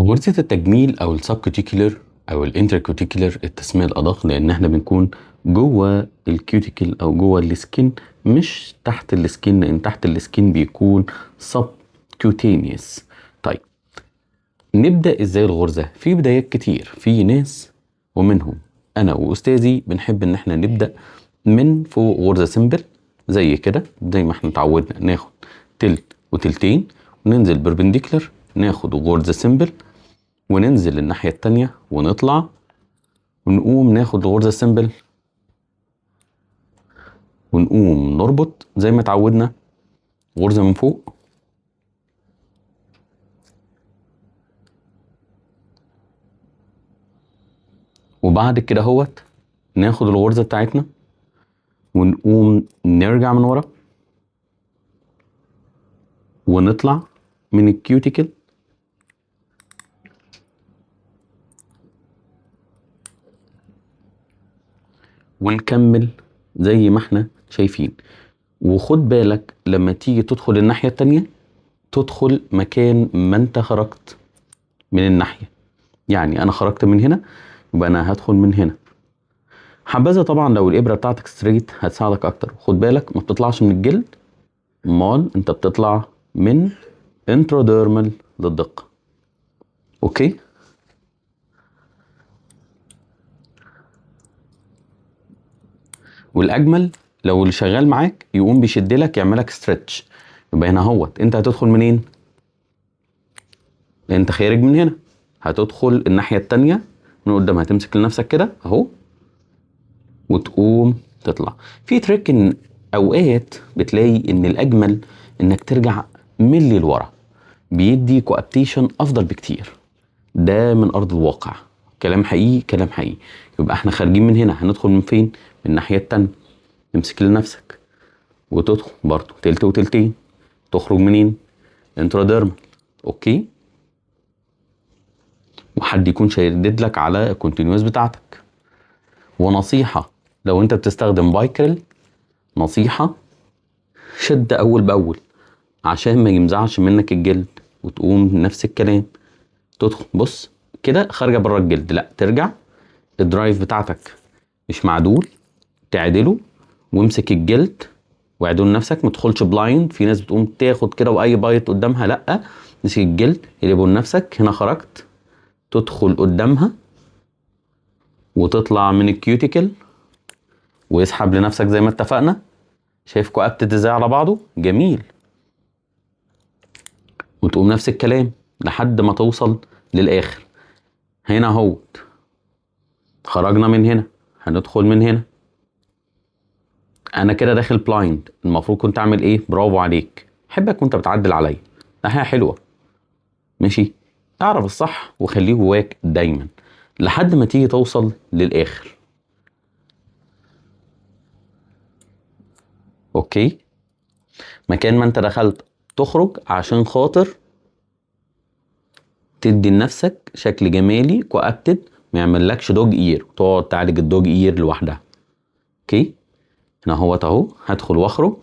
غرزة التجميل أو السبكوتيكولر أو الانتركوتيكولر التسمية الأدق، لأن احنا بنكون جوه الكيوتيكل أو جوه السكين مش تحت السكين، لأن تحت السكين بيكون سب كيوتينيوس. طيب نبدأ ازاي الغرزة؟ في بدايات كتير، في ناس ومنهم أنا وأستاذي بنحب إن احنا نبدأ من فوق غرزة سيمبل زي كده، زي ما احنا اتعودنا ناخد تلت وتلتين وننزل بربنديكولر، ناخد غرزة سيمبل وننزل الناحية التانية ونطلع ونقوم ناخد الغرزة سيمبل ونقوم نربط زي ما اتعودنا غرزة من فوق وبعد كده هوت ناخد الغرزة بتاعتنا ونقوم نرجع من ورا ونطلع من الكيوتيكل ونكمل زي ما احنا شايفين. وخد بالك لما تيجي تدخل الناحية التانية تدخل مكان ما انت خرجت من الناحية، يعني انا خرجت من هنا يبقى انا هدخل من هنا. حبذا طبعا لو الابرة بتاعتك ستريت هتساعدك اكتر. خد بالك ما بتطلعش من الجلد، امال انت بتطلع من انتروديرمال للدقة. اوكي، والاجمل لو اللي شغال معاك يقوم بيشدلك يعملك ستريتش. يبقى هنا اهوت انت هتدخل منين؟ انت خارج من هنا، هتدخل الناحية التانية من قدام، هتمسك لنفسك كده اهو وتقوم تطلع. في تريك ان اوقات بتلاقي ان الاجمل انك ترجع ملي لورا، بيدي كوابتيشن افضل بكتير. ده من ارض الواقع، كلام حقيقي كلام حقيقي. يبقى احنا خارجين من هنا هندخل من فين؟ من الناحية التانية. تمسك لنفسك وتدخل برضو تلت وتلتين. تخرج منين؟ انتراديرمال. اوكي، وحد يكون شادد لك على الكونتينيوس بتاعتك. ونصيحة لو انت بتستخدم بايكرل، نصيحة شد اول باول عشان ما يمزعش منك الجلد. وتقوم نفس الكلام تدخل، بص كده خارجة بره الجلد، لا ترجع الدرايف بتاعتك مش معدول، تعدله وامسك الجلد واعدل نفسك. ما تدخلش بلايند، في ناس بتقوم تاخد كده واي بايت قدامها، لا امسك الجلد اقلبه لنفسك. هنا خرجت تدخل قدامها وتطلع من الكيوتيكل ويسحب لنفسك زي ما اتفقنا. شايف كوابتد ازاي على بعضه؟ جميل. وتقوم نفس الكلام لحد ما توصل للاخر. هنا اهوت خرجنا من هنا، هندخل من هنا. انا كده داخل بلايند، المفروض كنت اعمل ايه؟ برافو عليك، احبك وانت بتعدل عليا، ده حاجه حلوه. ماشي، اعرف الصح وخليه جواك دايما لحد ما تيجي توصل للاخر. اوكي، مكان ما انت دخلت تخرج عشان خاطر تدي لنفسك شكل جمالي كوابتد، ما يعملكش دوج اير وتقعد تعالج الدوج اير لوحدها. اوكي، هنا اهوت اهو هدخل واخرج.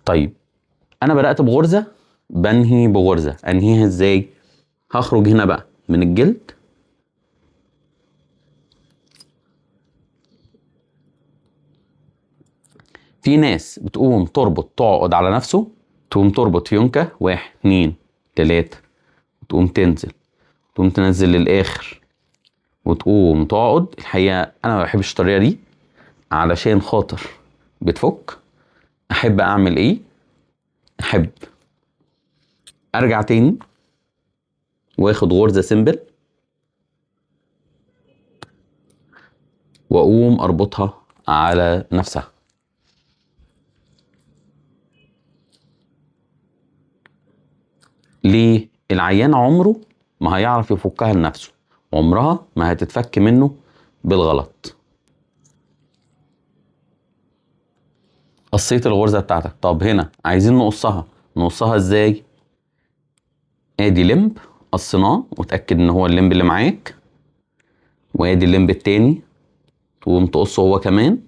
طيب انا بدأت بغرزة، بنهي بغرزة. انهيها ازاي؟ هخرج هنا بقى من الجلد في ناس بتقوم تربط تعقد على نفسه، تقوم تربط فيونكة 1 2 3 وتقوم تنزل، تقوم تنزل للاخر وتقوم تقعد. الحقيقة انا ما بحبش الطريقة دي علشان خاطر بتفك. احب اعمل ايه؟ احب ارجع تاني واخد غرزة سيمبل واقوم اربطها على نفسها. ليه؟ العيان عمره ما هيعرف يفكها لنفسه، عمرها ما هتتفك منه بالغلط. قصيت الغرزة بتاعتك، طب هنا عايزين نقصها. نقصها ازاي؟ ادي لمب قصيناه وتأكد ان هو اللمب اللي معاك، وادي اللمب التاني تقوم تقصه هو كمان.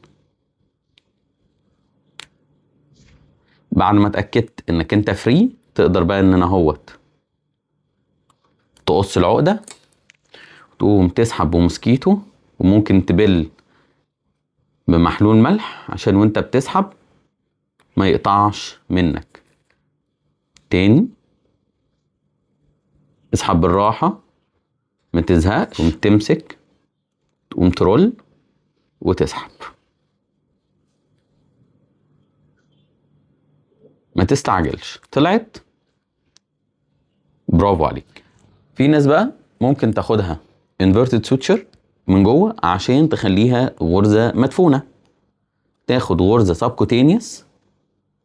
بعد ما اتأكدت انك انت فري تقدر بقى ان انا اهوت تقص العقدة، تقوم تسحب بموسكيتو، وممكن تبل بمحلول ملح عشان وانت بتسحب ما يقطعش منك. تاني اسحب بالراحة ما تزهقش، تقوم تمسك، تقوم ترول وتسحب. ما تستعجلش. طلعت، برافو عليك. في ناس بقى ممكن تاخدها inverted suture من جوه عشان تخليها غرزة مدفونة. تاخد غرزة سبكوتينيوس،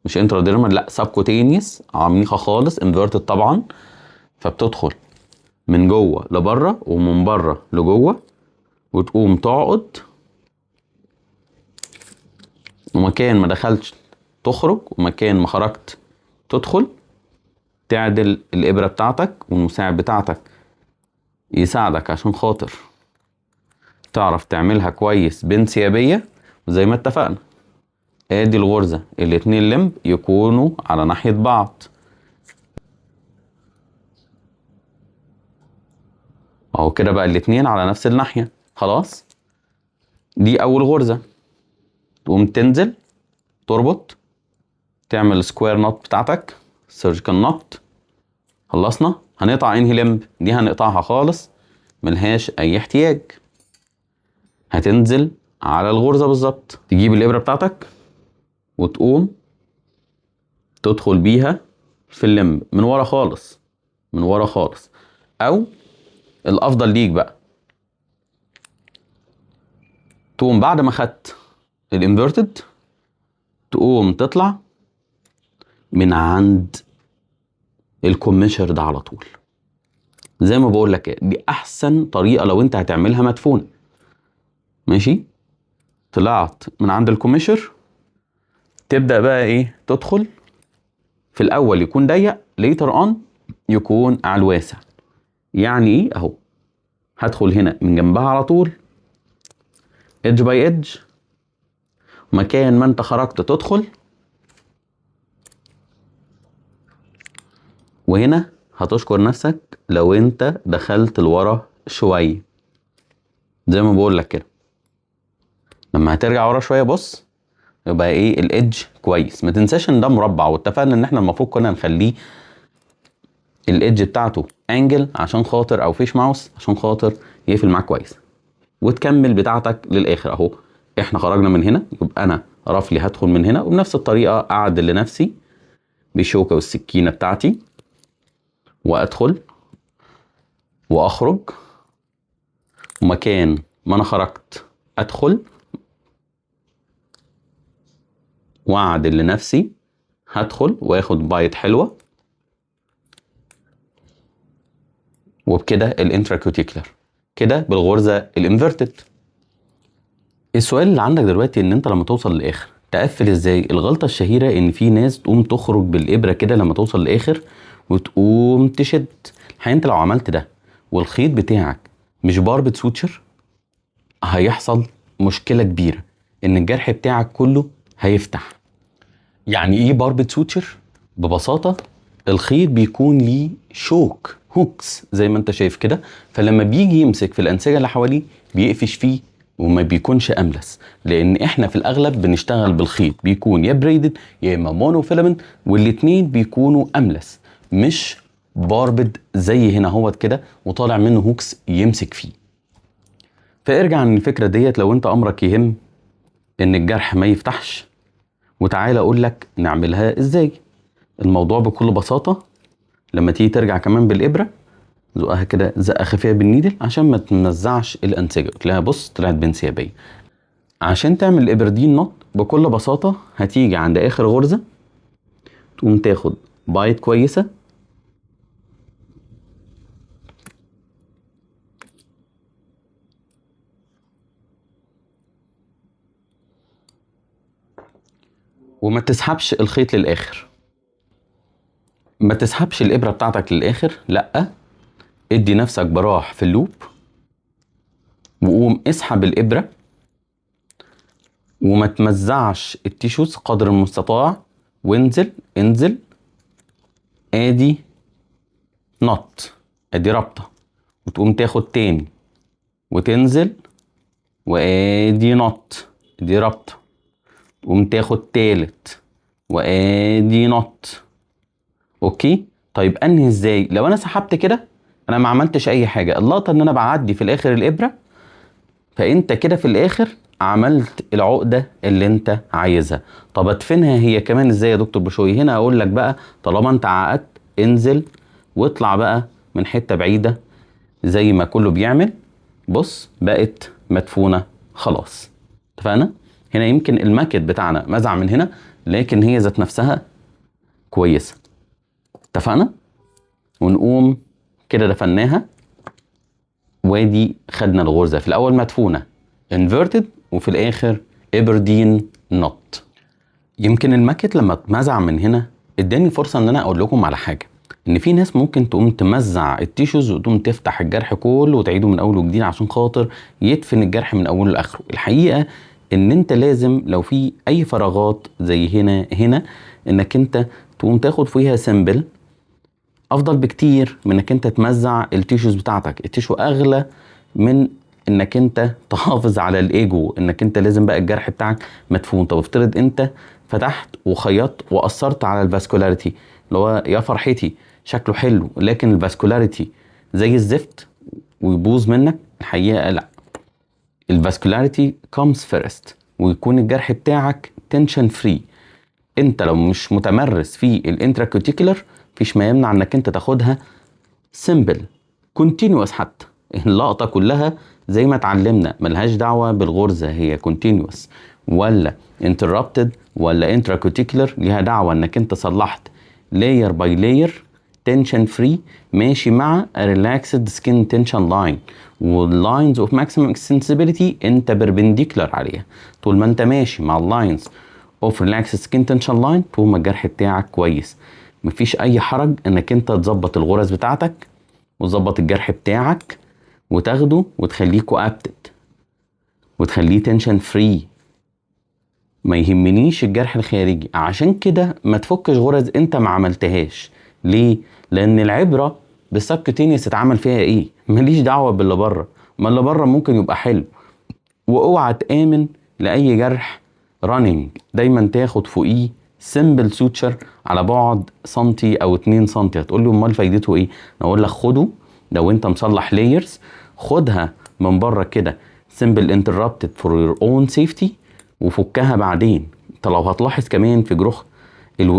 مش انتراديرمال، لا سبكوتينيوس عميقة خالص، inverted طبعا، فبتدخل من جوه لبره ومن بره لجوه، وتقوم تقعد، ومكان ما دخلتش تخرج ومكان ما خرجت تدخل. تعدل الإبرة بتاعتك والمساعد بتاعتك يساعدك عشان خاطر تعرف تعملها كويس بانسيابية. وزي ما اتفقنا، ادي الغرزة الاتنين لمب يكونوا على ناحية بعض اهو كده، بقى الاتنين على نفس الناحية. خلاص، دي اول غرزة. تقوم تنزل تربط، تعمل سكوير نوت بتاعتك، سيرجيكال نوت. خلصنا. هنقطع انهي لمب؟ دي هنقطعها خالص، ملهاش اي احتياج. هتنزل على الغرزة بالظبط، تجيب الابرة بتاعتك وتقوم تدخل بيها في اللمب من ورا خالص، من ورا خالص. او الافضل ليك بقى تقوم بعد ما خدت الانفيرتد تقوم تطلع من عند الكوميشر ده على طول. زي ما بقول لك دي احسن طريقه لو انت هتعملها مدفونه. ماشي، طلعت من عند الكوميشر، تبدا بقى ايه؟ تدخل في الاول يكون ضيق، ليتر اون يكون على الواسع. يعني ايه؟ اهو هدخل هنا من جنبها على طول، ايدج باي ايدج، مكان ما انت خرجت تدخل، وهنا هتشكر نفسك لو انت دخلت لورا شويه. زي ما بقول لك كده، لما هترجع ورا شويه بص يبقى ايه الايدج كويس. ما تنساش ان ده مربع، واتفقنا ان احنا المفروض كنا نخليه الايدج بتاعته انجل عشان خاطر، او فيش ماوس عشان خاطر يقفل معاك كويس. وتكمل بتاعتك للاخر اهو. احنا خرجنا من هنا، يبقى انا رفلي هدخل من هنا، وبنفس الطريقه اعدل لنفسي بالشوكه والسكينه بتاعتي، وادخل واخرج، ومكان ما انا خرجت ادخل واعدل لنفسي. هدخل واخد بايت حلوه، وبكده الانتراكوتيكولار كده بالغرزه الانفيرتد. السؤال اللي عندك دلوقتي ان انت لما توصل للاخر تقفل ازاي؟ الغلطه الشهيره ان في ناس تقوم تخرج بالابره كده لما توصل للاخر وتقوم تشد. الحقيقه انت لو عملت ده والخيط بتاعك مش باربت سوتشر، هيحصل مشكله كبيره ان الجرح بتاعك كله هيفتح. يعني ايه باربت سوتشر؟ ببساطه الخيط بيكون ليه شوك، هوكس زي ما انت شايف كده، فلما بيجي يمسك في الانسجه اللي حواليه بيقفش فيه وما بيكونش املس. لان احنا في الاغلب بنشتغل بالخيط بيكون يا بريدد يا اما مونو فيلامنت، والاتنين بيكونوا املس، مش باربد زي هنا هوت كده وطالع منه هوكس يمسك فيه. فارجع عن الفكره ديت لو انت امرك يهم ان الجرح ما يفتحش، وتعالى اقول لك نعملها ازاي. الموضوع بكل بساطه، لما تيجي ترجع كمان بالابره زقها كده زقه خفيفه بالنيدل عشان ما تنزعش الانسجه. تلاقيها بص طلعت بانسيابيه. عشان تعمل الابردين نوت بكل بساطه هتيجي عند اخر غرزه، تقوم تاخد بايت كويسه، وما تسحبش الخيط للاخر. ما تسحبش الابره بتاعتك للاخر، لا، ادي نفسك براح في اللوب، وقوم اسحب الابره، وما تمزعش التيشوز قدر المستطاع، وانزل انزل. ادي نوت، ادي رابطه. وتقوم تاخد تاني وتنزل، وادي نط، دي ربطة. تقوم تاخد تالت وادي نط. اوكي. طيب انهي ازاي؟ لو انا سحبت كده انا ما عملتش اي حاجة، اللقطة ان انا بعدي في الاخر الابرة، فانت كده في الاخر عملت العقدة اللي انت عايزها. طب ادفنها هي كمان ازاي يا دكتور بشوي؟ هنا اقول لك بقى، طالما انت عقدت انزل واطلع بقى من حتة بعيدة زي ما كله بيعمل. بص بقت مدفونة خلاص. اتفقنا؟ هنا يمكن الماكت بتاعنا مزع من هنا، لكن هي ذات نفسها كويسة. اتفقنا؟ ونقوم كده دفناها، وادي خدنا الغرزة في الاول مدفونة inverted، وفي الاخر ابردين نوت. يمكن الماكت لما اتمزع من هنا اداني فرصة ان انا اقول لكم على حاجة، ان في ناس ممكن تقوم تمزع التيشوز وتقوم تفتح الجرح كله وتعيده من اول وجديد عشان خاطر يدفن الجرح من اوله لاخره. الحقيقة ان انت لازم لو في اي فراغات زي هنا انك انت تقوم تاخد فيها سمبل، افضل بكتير من انك انت تمزع التيشوز بتاعتك. التيشو اغلى من انك انت تحافظ على الايجو، انك انت لازم بقى الجرح بتاعك مدفون. طب افترض انت فتحت وخيطت واثرت على الفاسكولاريتي، اللي هو يا فرحتي شكله حلو لكن الفاسكولاريتي زي الزفت ويبوظ منك. الحقيقه لا، الفاسكولاريتي comes first، ويكون الجرح بتاعك تنشن فري. انت لو مش متمرس في الانتراكوتيكولر مفيش ما يمنع انك انت تاخدها سيمبل كونتينوس. حتى اللقطه كلها زي ما اتعلمنا ملهاش دعوه بالغرزه، هي كونتينوس ولا انتربتد ولا انتراكوتيكولر، ليها دعوه انك انت صلحت لاير باي لاير تنشن فري ماشي مع ريلاكسد سكين تنشن لاين، واللاينز اوف ماكسيمم اكستنسبيليتي انت بربنديكولار عليها. طول ما انت ماشي مع اللاينز اوف ريلاكسد سكين تنشن لاين طول ما الجرح بتاعك كويس. مفيش اي حرج انك انت تظبط الغرز بتاعتك وتظبط الجرح بتاعك وتاخده وتخليه كوابتد وتخليه تنشن فري. ما يهمنيش الجرح الخارجي. عشان كده ما تفكش غرز انت ما عملتهاش. ليه؟ لان العبرة بالسبكتينيوس اتعمل فيها ايه، ماليش دعوة باللي بره. ما اللي بره ممكن يبقى حلو. واوعى تآمن لاي جرح رانينج، دايما تاخد فوقيه سمبل سوتشر على بعد سنتي او 2 سنتي. هتقول لي امال فايدته ايه؟ اقول لك خده لو انت مصلح لايرز، خدها من بره كده سمبل انتربتد فور يور اون سيفتي، وفكها بعدين. انت لو هتلاحظ كمان في جروح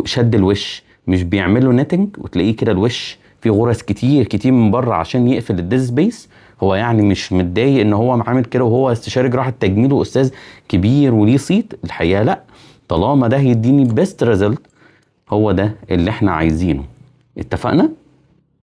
شد الوش مش بيعملوا نتنج، وتلاقيه كده الوش فيه غرز كتير كتير من بره عشان يقفل الديد سبيس. هو يعني مش متضايق ان هو عامل كده وهو استشاري جراحه تجميل واستاذ كبير وليه صيت؟ الحقيقه لا، طالما ده هيديني بيست ريزلت هو ده اللي احنا عايزينه. اتفقنا؟